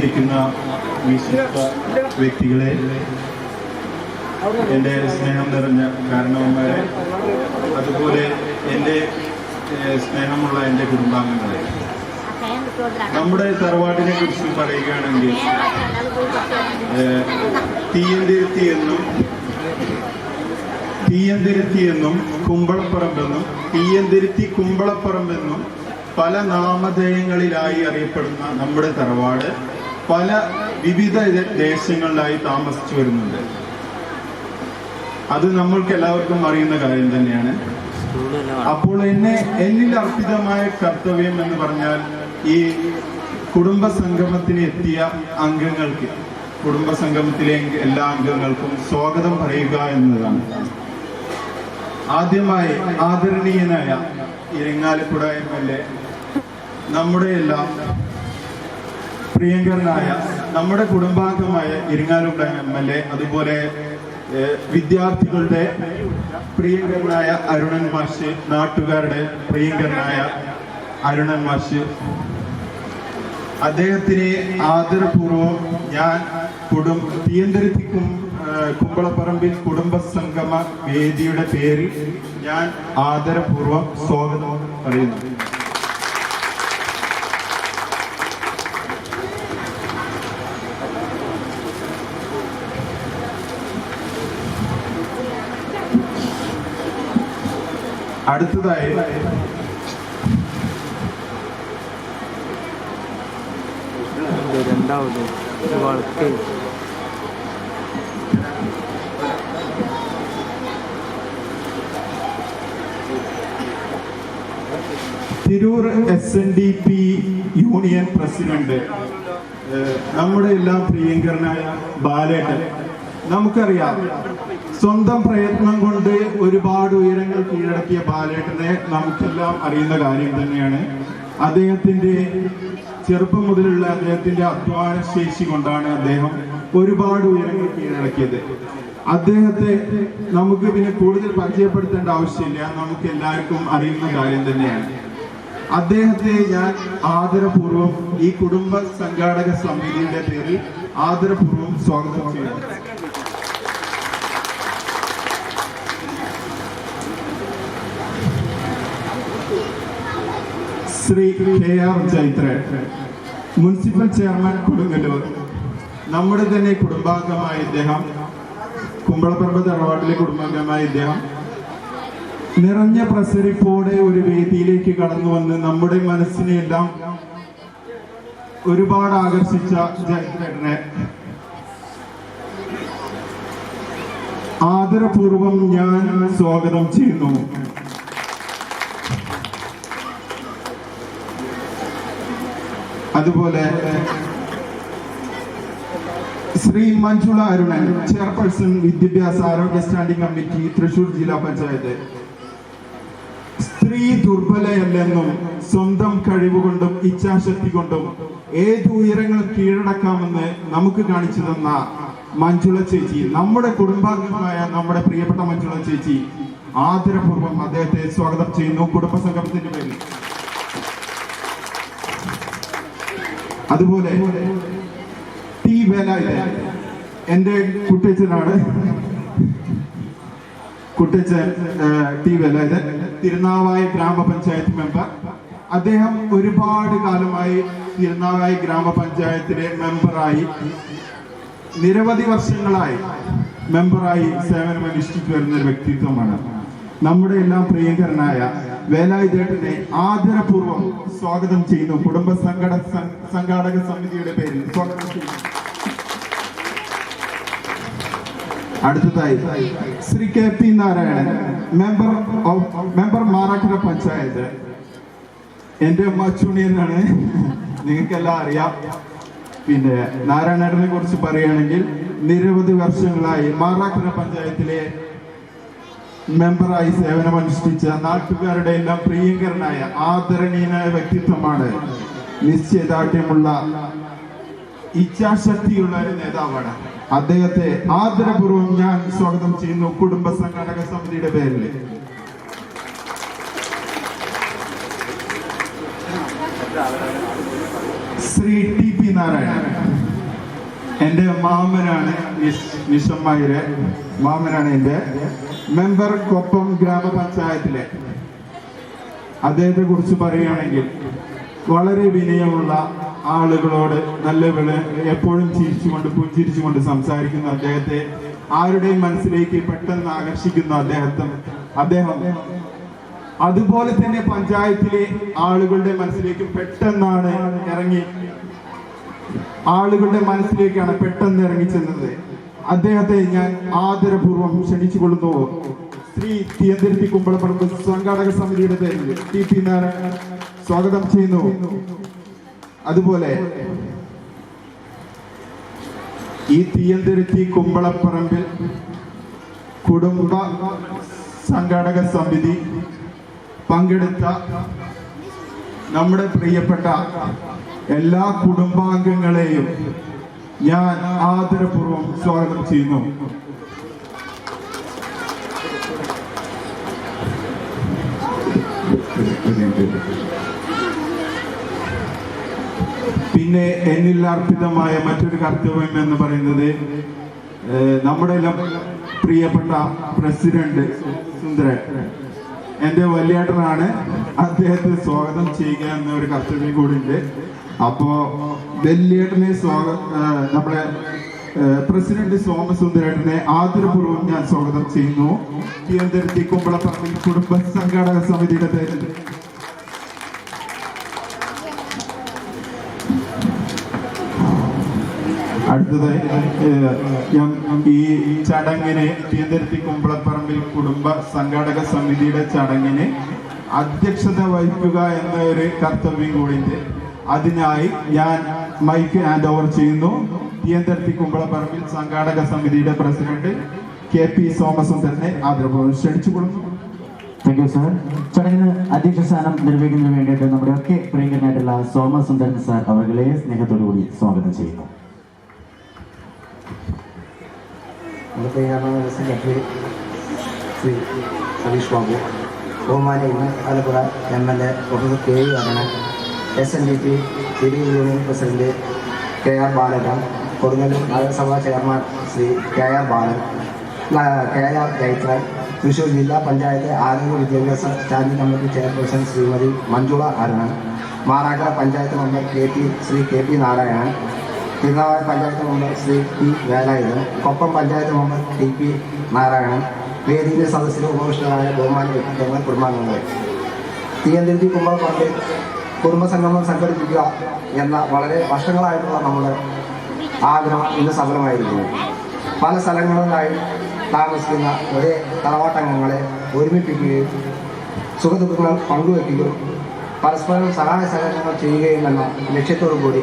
ഇരിക്കുന്ന വിശിഷ്ട വ്യക്തികളെ, എൻ്റെ സ്നേഹം നിറഞ്ഞ കാരണവന്മാരെ, അതുപോലെ എൻ്റെ സ്നേഹമുള്ള എൻ്റെ കുടുംബാംഗങ്ങളെ, നമ്മുടെ തറവാടിനെ കുറിച്ച് പറയുകയാണെങ്കിൽ തീയന്തിരുത്തി എന്നും കുമ്പളപ്പറമ്പെന്നും തീയന്തിരുത്തി കുമ്പളപ്പറമ്പെന്നും പല നാമധേയങ്ങളിലായി അറിയപ്പെടുന്ന നമ്മുടെ തറവാട് പല വിവിധ ദേശങ്ങളിലായി താമസിച്ചു വരുന്നുണ്ട്. അത് നമ്മൾക്ക് എല്ലാവർക്കും അറിയുന്ന കാര്യം തന്നെയാണ്. അപ്പോൾ എന്നിൽ അർപ്പിതമായ കർത്തവ്യം എന്ന് പറഞ്ഞാൽ ഈ കുടുംബ സംഗമത്തിന് എത്തിയ അംഗങ്ങൾക്ക്, കുടുംബ സംഗമത്തിലെ എല്ലാ അംഗങ്ങൾക്കും സ്വാഗതം പറയുക എന്നതാണ്. ആദ്യമായി ആദരണീയനായ ഇരിങ്ങാലക്കുട MLA, നമ്മുടെ എല്ലാം പ്രിയങ്കരനായ നമ്മുടെ കുടുംബാംഗമായ ഇരിങ്ങാലക്കുട MLA, അതുപോലെ വിദ്യാർത്ഥികളുടെ പ്രിയങ്കരനായ അരുണൻ മാഷ്, നാട്ടുകാരുടെ പ്രിയങ്കരനായ അരുണൻ മാഷ്, അദ്ദേഹത്തിന് ആദരപൂർവം ഞാൻ തീയന്തിരുത്തിക്കും കുമ്പളപ്പറമ്പിൽ കുടുംബ സംഗമ വേദിയുടെ പേരിൽ ഞാൻ ആദരപൂർവം സ്വാഗതം പറയുന്നു. അടുത്തതായി രണ്ടാമത് വളർത്തി തിരൂർ SNDP യൂണിയൻ പ്രസിഡന്റ്, നമ്മുടെ എല്ലാം പ്രിയങ്കരനായ ബാലേട്ടൻ. നമുക്കറിയാം, സ്വന്തം പ്രയത്നം കൊണ്ട് ഒരുപാട് ഉയരങ്ങൾ കീഴടക്കിയ ബാലേട്ടനെ നമുക്കെല്ലാം അറിയുന്ന കാര്യം തന്നെയാണ്. അദ്ദേഹത്തിന്റെ ചെറുപ്പം മുതലുള്ള അദ്ദേഹത്തിന്റെ അധ്വാന ശേഷി കൊണ്ടാണ് അദ്ദേഹം ഒരുപാട് ഉയരങ്ങൾ കീഴടക്കിയത്. അദ്ദേഹത്തെ നമുക്ക് പിന്നെ കൂടുതൽ പരിചയപ്പെടുത്തേണ്ട ആവശ്യമില്ല, നമുക്ക് എല്ലാവർക്കും അറിയുന്ന കാര്യം തന്നെയാണ്. അദ്ദേഹത്തെ ഞാൻ ആദരപൂർവം ഈ കുടുംബ സംഘാടക സമിതിയുടെ പേരിൽ ആദരപൂർവം സ്വാഗതം ചെയ്യുന്നു. Shri KR Chaithran, municipal chairman Kodungallur, നമ്മുടെ തന്നെ കുടുംബാംഗമായ ഇദ്ദേഹം, കുമ്പളപ്പറമ്പ് തറവാട്ടിലെ കുടുംബാംഗമായ ഇദ്ദേഹം നിറഞ്ഞ പ്രസരിപ്പോടെ ഒരു വേദിയിലേക്ക് കടന്നു വന്ന് നമ്മുടെ മനസ്സിനെല്ലാം ഒരുപാട് ആകർഷിച്ച ചൈത്രനെ ആദരപൂർവം ഞാൻ സ്വാഗതം ചെയ്യുന്നു. അതുപോലെ ശ്രീ മഞ്ജുള അരുണൻ, ചെയർപേഴ്സൺ വിദ്യാഭ്യാസ ആരോഗ്യ സ്റ്റാൻഡിംഗ് കമ്മിറ്റി, തൃശൂർ ജില്ലാ പഞ്ചായത്ത്. സ്ത്രീ ദുർബലയല്ലെന്നും സ്വന്തം കഴിവുകൊണ്ടും ഇച്ഛാശക്തി കൊണ്ടും ഏത് ഉയരങ്ങളും കീഴടക്കാമെന്ന് നമുക്ക് കാണിച്ചു തന്ന മഞ്ജുള ചേച്ചി, നമ്മുടെ കുടുംബാംഗമായ നമ്മുടെ പ്രിയപ്പെട്ട മഞ്ജുള ചേച്ചി, ആദരപൂർവ്വം അദ്ദേഹത്തെ സ്വാഗതം ചെയ്യുന്നു കുടുംബസംഗമത്തിന്റെ പേരിൽ. അതുപോലെ ടി വേലായുധൻ, എൻ്റെ കുട്ടച്ചനാണ്, കുട്ടച്ചൻ ടി വേലായുധൻ, തിരുനാവായ ഗ്രാമപഞ്ചായത്ത് മെമ്പർ. അദ്ദേഹം ഒരുപാട് കാലമായി തിരുനാവായ ഗ്രാമപഞ്ചായത്തിലെ മെമ്പറായി, നിരവധി വർഷങ്ങളായി മെമ്പറായി സേവനമനുഷ്ഠിച്ചു വരുന്ന ഒരു വ്യക്തിത്വമാണ്. നമ്മുടെ എല്ലാം പ്രിയങ്കരനായ വേലായുധേട്ടനെ ആദരപൂർവ്വം സ്വാഗതം ചെയ്യുന്നു കുടുംബ സംഘാടക സമിതിയുടെ പേരിൽ സ്വാഗതം ചെയ്യുന്നു. അടുത്തതായി ശ്രീ KP നാരായണൻ, മെമ്പർ മാറാക്കര പഞ്ചായത്ത്. എന്റെ മച്ചുണിയെന്നാണ്, നിങ്ങൾക്കെല്ലാം അറിയാം. പിന്നെ നാരായണേട്ടനെ കുറിച്ച് പറയുകയാണെങ്കിൽ നിരവധി വർഷങ്ങളായി മാറാക്കര പഞ്ചായത്തിലെ മെമ്പറായി സേവനമനുഷ്ഠിച്ച നാട്ടുകാരുടെ എല്ലാം പ്രിയങ്കരനായ ആദരണീയനായ വ്യക്തിത്വമാണ്. നിശ്ചയദാർഢ്യമുള്ള ഇച്ഛാശക്തിയുള്ള ഒരു നേതാവാണ്. അദ്ദേഹത്തെ ആദരപൂർവ്വം ഞാൻ സ്വാഗതം ചെയ്യുന്നു കുടുംബ സംഘാടക സമിതിയുടെ പേരിൽ. ശ്രീ TP നാരായണൻ, എൻ്റെ മാമനാണ് നിഷമ്മയിലെ മാമനാണ് എൻ്റെ മെമ്പർ കൊപ്പം ഗ്രാമപഞ്ചായത്തിലെ. അദ്ദേഹത്തെ കുറിച്ച് പറയുകയാണെങ്കിൽ വളരെ വിനയമുള്ള ആളുകളോട് നല്ല എപ്പോഴും ചിരിച്ചുകൊണ്ട് പുഞ്ചിരിച്ചുകൊണ്ട് സംസാരിക്കുന്ന അദ്ദേഹത്തെ ആരുടെയും മനസ്സിലേക്ക് പെട്ടെന്ന് ആകർഷിക്കുന്ന അദ്ദേഹം അതുപോലെ തന്നെ പഞ്ചായത്തിലെ ആളുകളുടെ മനസ്സിലേക്ക് പെട്ടെന്നാണ് ആളുകളുടെ മനസ്സിലേക്കാണ് പെട്ടെന്ന് ഇറങ്ങിച്ചെന്നത്. അദ്ദേഹത്തെ ഞാൻ ആദരപൂർവ്വം ക്ഷണിച്ചുകൊള്ളുന്നു. ശ്രീ തിയന്തിരുത്തി കുമ്പളപ്പറമ്പ് സംഘാടക സമിതിയുടെ പേരിൽ TP നാരായണൻ സ്വാഗതം ചെയ്യുന്നു. അതുപോലെ ഈ തിയന്തിരുത്തി കുമ്പളപ്പറമ്പിൽ കുടുംബ സംഘാടക സമിതി പങ്കെടുത്ത നമ്മുടെ പ്രിയപ്പെട്ട എല്ലാ കുടുംബാംഗങ്ങളെയും ഞാൻ ആദരപൂർവ്വം സ്വാഗതം ചെയ്യുന്നു. പിന്നെ എന്നിൽ അർപ്പിതമായ മറ്റൊരു കർത്തവ്യം എന്ന് പറയുന്നത് നമ്മുടെ പ്രിയപ്പെട്ട പ്രസിഡന്റ് സുന്ദരൻ എൻ്റെ വലിയേട്ടനാണ്. അദ്ദേഹത്തെ സ്വാഗതം ചെയ്യുക എന്നൊരു കർത്തവ്യം കൂടി ഉണ്ട്. അപ്പോ വലിയേട്ടനെ നമ്മുടെ പ്രസിഡന്റ് സോമസുന്ദരേട്ടനെ ആദരപൂർവ്വം ഞാൻ സ്വാഗതം ചെയ്യുന്നു. തിരുവനന്തപുരത്ത് കുമ്പളപ്പറമ്പിൽ കുടുംബ സംഘാടക സമിതിയുടെ പേരിൽ. അടുത്തതായി ഈ ചടങ്ങിന് തിരുവനന്തപുരത്ത് കുമ്പളപ്പറമ്പിൽ കുടുംബ സംഘാടക സമിതിയുടെ ചടങ്ങിന് അധ്യക്ഷത വഹിക്കുക എന്ന ഒരു കർത്തവ്യം കൂടിയുണ്ട്. അതിനായി ഞാൻ മൈക്ക് ഹാൻഡ് ഓവർ ചെയ്യുന്നു. തിരുവനന്തപുരത്ത് കുമ്പളപ്പറമ്പിൽ സംഘാടക സമിതിയുടെ പ്രസിഡന്റ് KP സോമസുന്ദരനെ ആദരപൂർവ്വം ക്ഷണിച്ചുകൊള്ളുന്നു. Thank you sir. ചടങ്ങിന് അധ്യക്ഷ സ്ഥാനം നിർവഹിക്കുന്നതിന് വേണ്ടിയിട്ട് നമ്മുടെ ഒക്കെ പ്രിയങ്കരനായിട്ടുള്ള സോമസുന്ദരൻ സാർ അവരെ സ്നേഹത്തോടു കൂടി സ്വാഗതം ചെയ്യുന്നു. സെക്രട്ടറി ശ്രീ സതീഷ് ബാബു, ബഹുമാന്യ Alappuzha MLA professor KU Arunan, SNDP civil union president KR Balan, Kodungallur നഗരസഭാ chairman Shri KR Balan, KR Jaithran, Thrissur ജില്ലാ പഞ്ചായത്ത് ആരോഗ്യ വിദ്യാഭ്യാസ standing committee chairperson Shrimati Manjula Arunan, Marakkara panchayat member Shri KP Narayanan, Thirunavaya panchayat member Shri P Velayudhan, Koppam panchayat member TP Narayanan, വേദിയിലെ സദസ്സിലെ ഉപവിഷ്ടരായ ബഹുമാന്യ വ്യക്തിത്വങ്ങൾ, കുടുംബാംഗങ്ങളെ, തിരുവനന്തപുരത്ത് കുമ്പളപ്പറമ്പിൽ കുടുംബസംഗമം സംഘടിപ്പിക്കുക എന്ന വളരെ വർഷങ്ങളായിട്ടുള്ള നമ്മുടെ ആഗ്രഹം ഇന്ന് സഫലമായിരിക്കുന്നു. പല സ്ഥലങ്ങളിലായി താമസിക്കുന്ന ഒരേ തറവാട്ടംഗങ്ങളെ ഒരുമിപ്പിക്കുകയും സുഖദുഃഖങ്ങൾ പങ്കുവയ്ക്കുകയും പരസ്പരം സഹായ സഹകരണങ്ങൾ ചെയ്യുകയും എന്ന ലക്ഷ്യത്തോടു കൂടി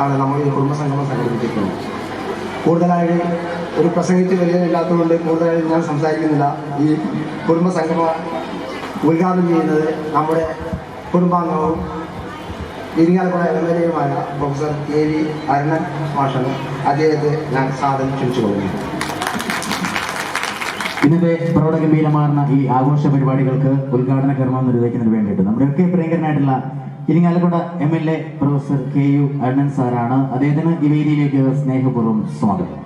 ആണ് നമ്മൾ ഈ കുടുംബസംഗമം സംഘടിപ്പിച്ചിരിക്കുന്നത്. കൂടുതലായി ഒരു പ്രസംഗിച്ച് വലിയതില്ലാത്തതുകൊണ്ട് കൂടുതലായി ഞാൻ സംസാരിക്കുന്നില്ല. ഈ കുടുംബസംഗമം ഉദ്ഘാടനം ചെയ്യുന്നത് നമ്മുടെ കുടുംബാംഗവും ഇരിങ്ങാലക്കുട MLAയുമായ പ്രൊഫസർ KV അരുണൻ മാഷാണ്. അദ്ദേഹത്തെ ഞാൻ സാദരം ക്ഷണിച്ചുകൊള്ളുന്നു. ഇന്നത്തെ പ്രൗഢഗംഭീരമാർന്ന ഈ ആഘോഷ പരിപാടികൾക്ക് ഉദ്ഘാടന കർമ്മം നിർവഹിക്കുന്നതിന് വേണ്ടിയിട്ട് നമ്മുടെ ഒക്കെ പ്രിയങ്കരനായിട്ടുള്ള Irinjalakuda MLA professor KU Arunan സാറാണ്. അദ്ദേഹത്തിന് ഈ വേദിയിലേക്ക് സ്നേഹപൂർവ്വം സ്വാഗതം.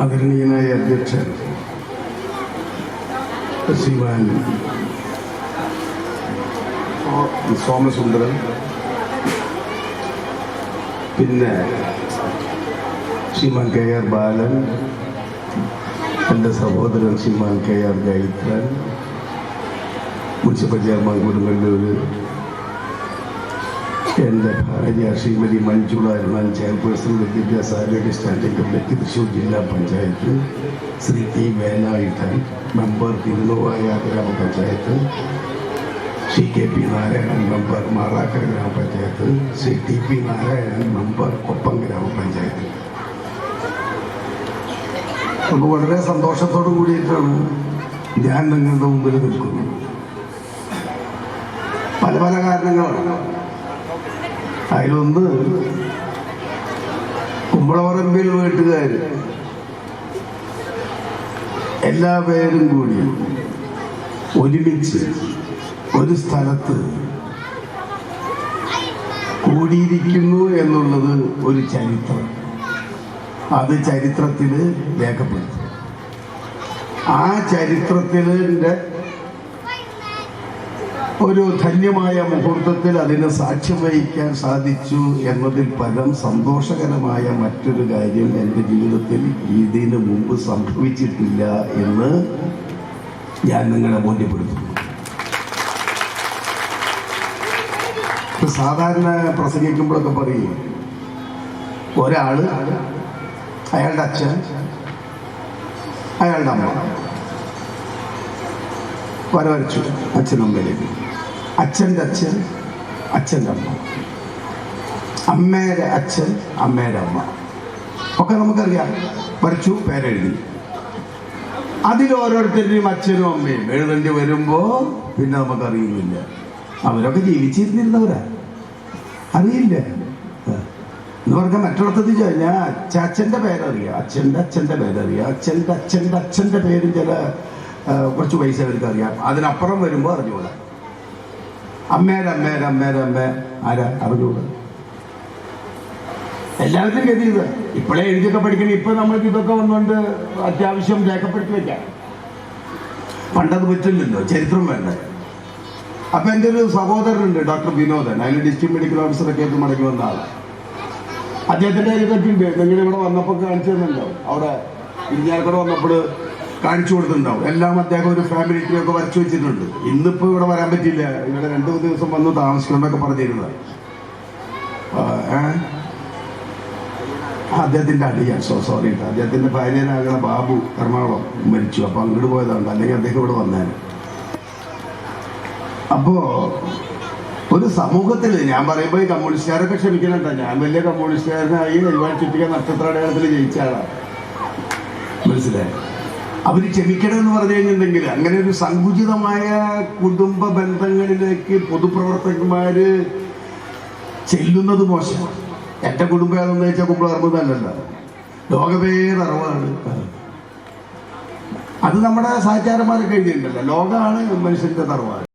ആദരണീയനായ അധ്യക്ഷൻ ശ്രീമാൻ സോമസുന്ദരൻ, പിന്നെ ശ്രീമാൻ KR ബാലൻ, എൻ്റെ സഹോദരൻ ശ്രീമാൻ KR Jaithran, municipal chairman Kodungallur, എൻ്റെ ഭാര്യ ശ്രീമതി മഞ്ജുള അരുണൻ, ചെയർപേഴ്സൺ വിദ്യാഭ്യാസ ആരോഗ്യ സ്റ്റാൻഡിംഗ് കമ്മിറ്റി തൃശ്ശൂർ ജില്ലാ പഞ്ചായത്ത്, ശ്രീ T വേലായുധൻ, മെമ്പർ തിരുനാവായ ഗ്രാമപഞ്ചായത്ത്, ശ്രീ KP നാരായണൻ, മെമ്പർ മാറാക്കര ഗ്രാമപഞ്ചായത്ത്, ശ്രീ TP നാരായണൻ, മെമ്പർ കൊപ്പം ഗ്രാമപഞ്ചായത്ത്. നമുക്ക് വളരെ സന്തോഷത്തോടു കൂടിയിട്ടാണ് ഞാൻ നിങ്ങളുടെ മുമ്പിൽ നിൽക്കുന്നത്. പല പല കാരണങ്ങളാണ്. അതിലൊന്ന്, കുമ്പളപ്പറമ്പിൽ വീട്ടുകാർ എല്ലാ പേരും കൂടി ഒരുമിച്ച് ഒരു സ്ഥലത്ത് കൂടിയിരിക്കുന്നു എന്നുള്ളത് ഒരു ചരിത്രം. അത് ചരിത്രത്തിൽ രേഖപ്പെടുത്തും. ആ ചരിത്രത്തിൻ്റെ ഒരു ധന്യമായ മുഹൂർത്തത്തിൽ അതിന് സാക്ഷ്യം വഹിക്കാൻ സാധിച്ചു എന്നതിൽ പരം സന്തോഷകരമായ മറ്റൊരു കാര്യം എൻ്റെ ജീവിതത്തിൽ ഇതിനു മുമ്പ് സംഭവിച്ചിട്ടില്ല എന്ന് ഞാൻ നിങ്ങളെ ബോധ്യപ്പെടുത്തുന്നു. സാധാരണ പ്രസംഗിക്കുമ്പോഴൊക്കെ പറയും, ഒരാൾ, അയാളുടെ അച്ഛൻ, അയാളുടെ അമ്മ വരച്ചു അച്ഛനമ്മയിലേക്ക്, അച്ഛൻ്റെ അച്ഛൻ, അച്ഛൻ്റെ അമ്മ, അമ്മയുടെ അച്ഛൻ, അമ്മയുടെ അമ്മ ഒക്കെ നമുക്കറിയാം. വരച്ചു, പേരെഴുതി. അതിൽ ഓരോരുത്തരുടെയും അച്ഛനും അമ്മയും എഴുതേണ്ടി വരുമ്പോൾ പിന്നെ നമുക്കറിയുന്നില്ല. അവരൊക്കെ ജീവിച്ചിരുന്നിരുന്നവരാ, അറിയില്ല എന്ന് പറഞ്ഞാൽ മറ്റുള്ളത്തിൽ ഞാൻ അച്ഛൻ്റെ പേരറിയാം, അച്ഛൻ്റെ പേരറിയാം, അച്ഛൻ്റെ പേരും ചില കുറച്ച് പൈസ അവർക്ക് അറിയാം. അതിനപ്പുറം വരുമ്പോൾ അറിഞ്ഞുകൂടാ. അമ്മേരെ ആരാ അറിഞ്ഞുകൂടാ. എല്ലാവരും ഗതി ഇത്. ഇപ്പോഴേ എഴുതിയൊക്കെ പഠിക്കണം. ഇപ്പൊ നമ്മൾക്ക് ഇതൊക്കെ വന്നുകൊണ്ട് അത്യാവശ്യം രേഖപ്പെടുത്തി വെക്കാം. പണ്ടത് പറ്റില്ലല്ലോ, ചരിത്രം വേണ്ട. അപ്പൊ എൻ്റെ ഒരു സഹോദരനുണ്ട്, ഡോക്ടർ വിനോദൻ. അതിൽ ഡിസ്ട്രിക്ട് മെഡിക്കൽ ഓഫീസറൊക്കെ ആയിട്ട് മടങ്ങി വന്ന ആളാണ്. അദ്ദേഹത്തിൻ്റെ കാര്യത്തൊക്കെയുണ്ട്. നിങ്ങൾ ഇവിടെ വന്നപ്പോൾ കാണിച്ചു തന്നിട്ടുണ്ടാവും. അവിടെ ഇരിഞ്ഞാലക്കൂടെ വന്നപ്പോൾ കാണിച്ചു കൊടുത്തിട്ടുണ്ടാവും. എല്ലാം അദ്ദേഹം ഒരു ഫാമിലി ട്രീ ഒക്കെ വരച്ചു വെച്ചിട്ടുണ്ട്. ഇന്നിപ്പോൾ ഇവിടെ വരാൻ പറ്റില്ല, ഇവിടെ 2 ദിവസം വന്ന് താമസിക്കണമെന്നൊക്കെ പറഞ്ഞിരുന്നത്. അദ്ദേഹത്തിൻ്റെ അടിയാൻ സോറി കേട്ടോ. അദ്ദേഹത്തിൻ്റെ ഭാര്യനാകണ ബാബു എറണാകുളം മരിച്ചു. അപ്പോൾ അങ്ങോട്ട് പോയതാണ്, അല്ലെങ്കിൽ അദ്ദേഹം ഇവിടെ വന്നേനെ. അപ്പോൾ ഒരു സമൂഹത്തിൽ ഞാൻ പറയുമ്പോൾ ഈ കമ്മ്യൂണിസ്റ്റുകാരൊക്കെ ക്ഷമിക്കണുണ്ടോ, ഞാൻ വലിയ കമ്മ്യൂണിസ്റ്റുകാരനായി ഒരുപാട് ചുറ്റിക നക്ഷത്രാടയാളത്തിൽ ജയിച്ച ആളാണ്, മനസ്സിലായി. അവർ ക്ഷമിക്കണമെന്ന് പറഞ്ഞു കഴിഞ്ഞിട്ടുണ്ടെങ്കിൽ അങ്ങനെ ഒരു സങ്കുചിതമായ കുടുംബ ബന്ധങ്ങളിലേക്ക് പൊതുപ്രവർത്തകന്മാർ ചെല്ലുന്നത് മോശം. എൻ്റെ കുടുംബം ഏതെന്ന് വെച്ചാൽ കുമ്പളർമ്മതല്ലല്ലോ, ലോകപേർ അറിവാണ്. അത് നമ്മുടെ സാഹിത്യകാരന്മാരൊക്കെ എഴുതിയിട്ടുണ്ടല്ലോ, ലോകമാണ് മനുഷ്യൻ്റെ തറവാട്.